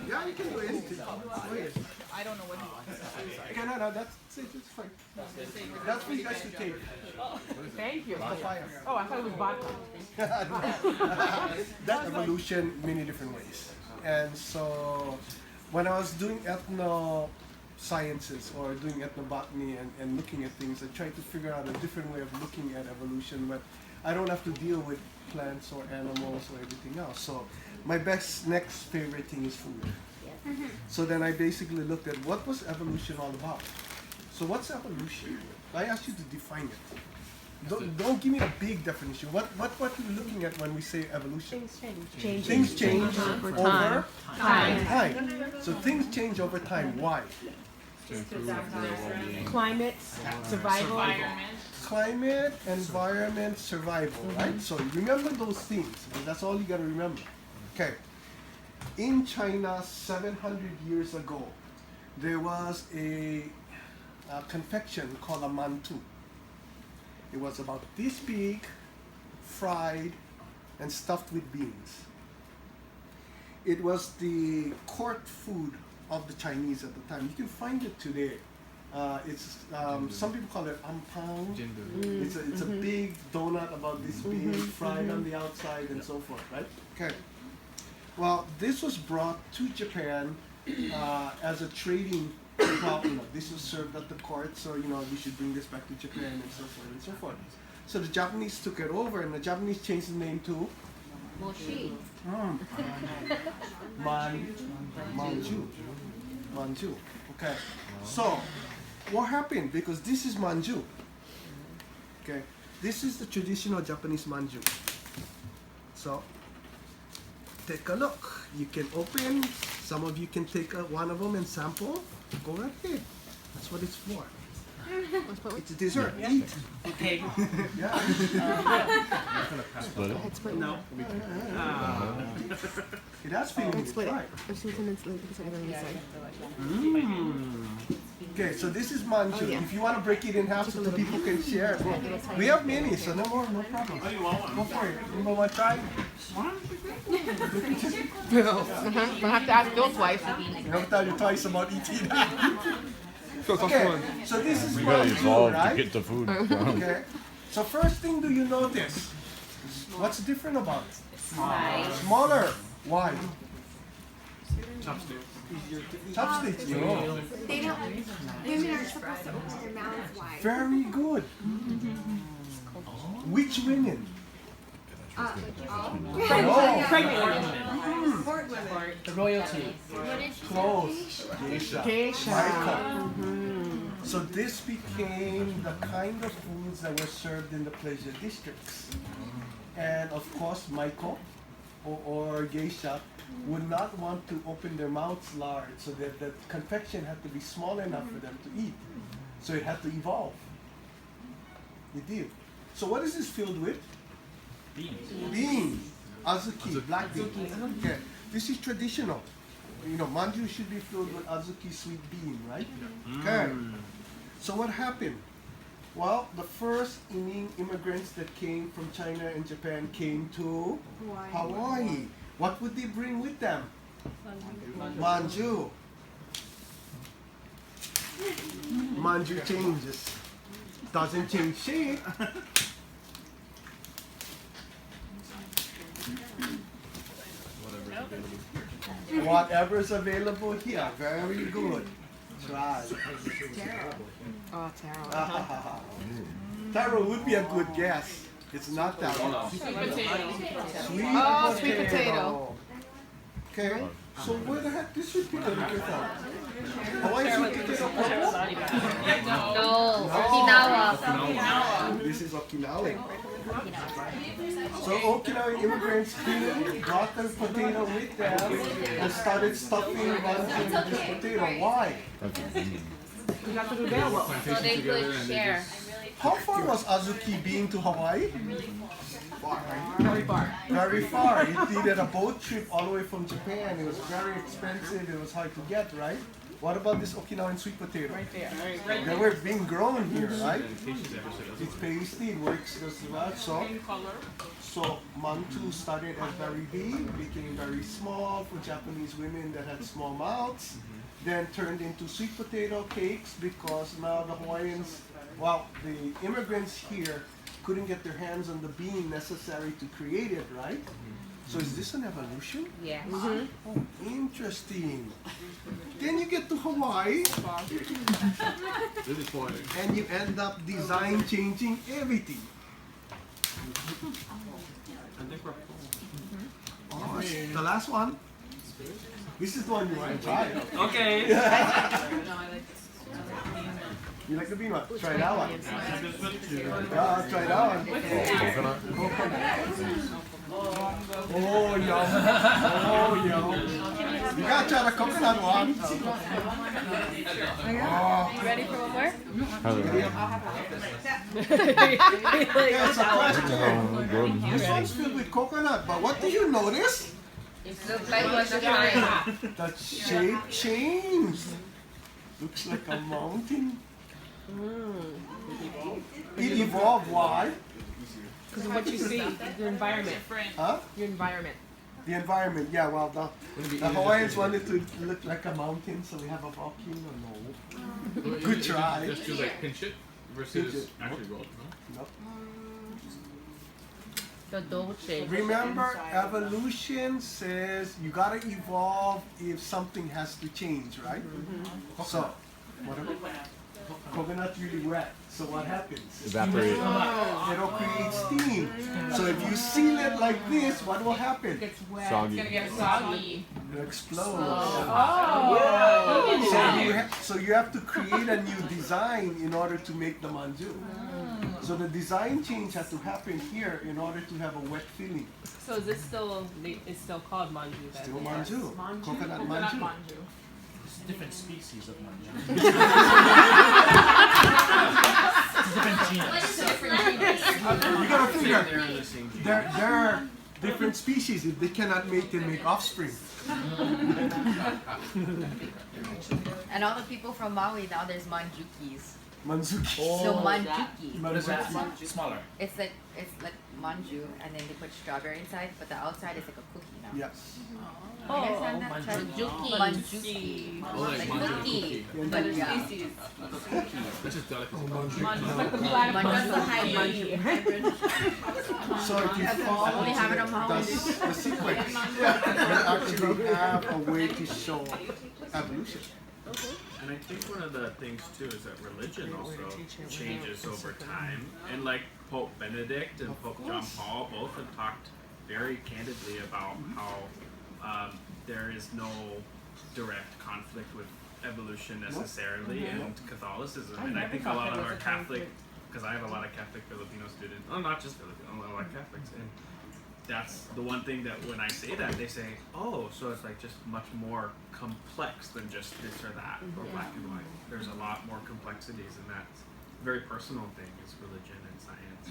Yeah, you can do anything. Go ahead. I don't know what he wants. Okay, no, that's it. It's fine. That's for you guys to take. Thank you. Fire. Oh, I thought it was vodka. That evolution many different ways. And so when I was doing ethno sciences or doing ethnobotany and looking at things, I tried to figure out a different way of looking at evolution, but I don't have to deal with plants or animals or everything else. So my next favorite thing is food. So then I basically looked at what was evolution all about. So what's evolution? I asked you to define it. Don't give me a big definition. What are you looking at when we say evolution? Things change over time. So things change over time. Why? Climate, survival. Climate, environment, survival, right? So remember those things. That's all you got to remember. Okay. In China, 700 years ago, there was a confection called a Manjū. It was about this big, fried, and stuffed with beans. It was the court food of the Chinese at the time. You can find it today. It's some people call it ampang. It's a big donut about this big, fried on the outside and so forth, right? Okay. Well, this was brought to Japan as a trading problem. This was served at the court, so we should bring this back to Japan and so forth and so forth. So the Japanese took it over, and the Japanese changed the name to Moshi. Manjū. Okay. So what happened? Because this is Manjū. Okay. This is the traditional Japanese Manjū. So take a look. You can open. Some of you can take one of them and sample. Go right ahead. That's what it's for. It's a dessert. Eat. Okay. Yeah. Split it? No. It has feeling. Split it. Right. Okay, so this is Manjū. yeah. If you want to break it in half so the people can share, we have many, so no problem. Go for it. You want to try? We'll have to ask Bill twice. You have to tell you twice about eating that. Okay, so this is We gotta Manjū, evolve right? to get the food. Okay. So first thing, do you notice? What's different about it? Smaller. Why? Chopsticks. Chopsticks. No. They don't. Women are supposed to open their mouths wide. Very good. Which women? Court women. The royalty. Close. Geisha. Michael. So this became the kind of foods that were served in the pleasure districts. And of course, Michael or geisha would not want to open their mouths large, so that the confection had to be small enough for them to eat. So it had to evolve. It did. So what is this filled with? Beans. Azuki, black beans. Okay. This is traditional. Manjū should be filled with azuki, sweet bean, right? Okay. So what happened? Well, the first immigrants that came from China and Japan came to Hawaii. What would they bring with them? Manjū. Manjū changes. Doesn't change shape. Whatever's available here. Very good. Try. Oh, taro. Taro would be a good guess. It's not that one. Sweet potato. Okay. So where the heck this sweet potato came from? Hawaii sweet potato purple? No, Okinawa. This is Okinawa. So Okinawa immigrants came, brought their potato with them, and started stuffing Manjū with this potato. Why? We got to do that one. So they could share. How far was Azuki being to Hawaii? Very far. Very far. It needed a boat trip all the way from Japan. It was very expensive. It was hard to get, right? What about this Okinawan sweet potato? Right there. They were being grown here, right? It's pasty, it works just well. So Manjū started as very big, became very small for Japanese women that had small mouths, then turned into sweet potato cakes because now the Hawaiians, well, the immigrants here couldn't get their hands on the bean necessary to create it, right? So is this an evolution? Yeah. Oh, interesting. Then you get to Hawaii and you end up design changing everything. Oh, the last one. This is the one you want to try. Okay. You like the bean one? Try that one. Yeah, try that one. Oh, yum. Oh, yum. You gotta try the coconut one. Oh. Ready for one more? Yes, a question. This one's filled with coconut, but what do you notice? The shape changed. Looks like a mountain. It evolved. Why? Because of what you see, your environment. Huh? Your environment. The environment, yeah, well, the Hawaiians wanted to look like a mountain, so we have a volcano. No. Good try. Just to like pinch it versus actually roll it, no? Nope. Remember, evolution says you gotta evolve if something has to change, right? So, whatever. Coconut really wet. So what happens? Evaporate. It'll create steam. So if you seal it like this, what will happen? Soggy. It'll explode. Oh. So you have to create a new design in order to make the manjū. So the design change has to happen here in order to have a wet filling. So is this still, it's still called manjū then? Still manjū. Coconut manjū. It's different species of manjū. You gotta figure, there are different species. If they cannot mate, they make offspring. And all the people from Maui now there's manjukis. Manzuki. So manjuki. What is that? Smaller. It's like manju and then they put strawberry inside, but the outside is like a cookie now. Yes. You guys had that? Manjuki. Manjuki. Oh, like Like manjū cookie. cookie. But yeah. That's just delicacy. So if you follow Only have it on Maui. the sequence, you actually have a way to show evolution. And I think one of the things too is that religion also changes over time. And like Pope Benedict and Pope John Paul both have talked very candidly about how there is no direct conflict with evolution necessarily in Catholicism. And I think a lot of our Catholic, because I have a lot of Catholic Filipino students, oh, not just Filipino, a lot of Catholics, and that's the one thing that when I say that, they say, oh, so it's like just much more complex than just this or that, or black and white. There's a lot more complexities, and that's a very personal thing, is religion and science.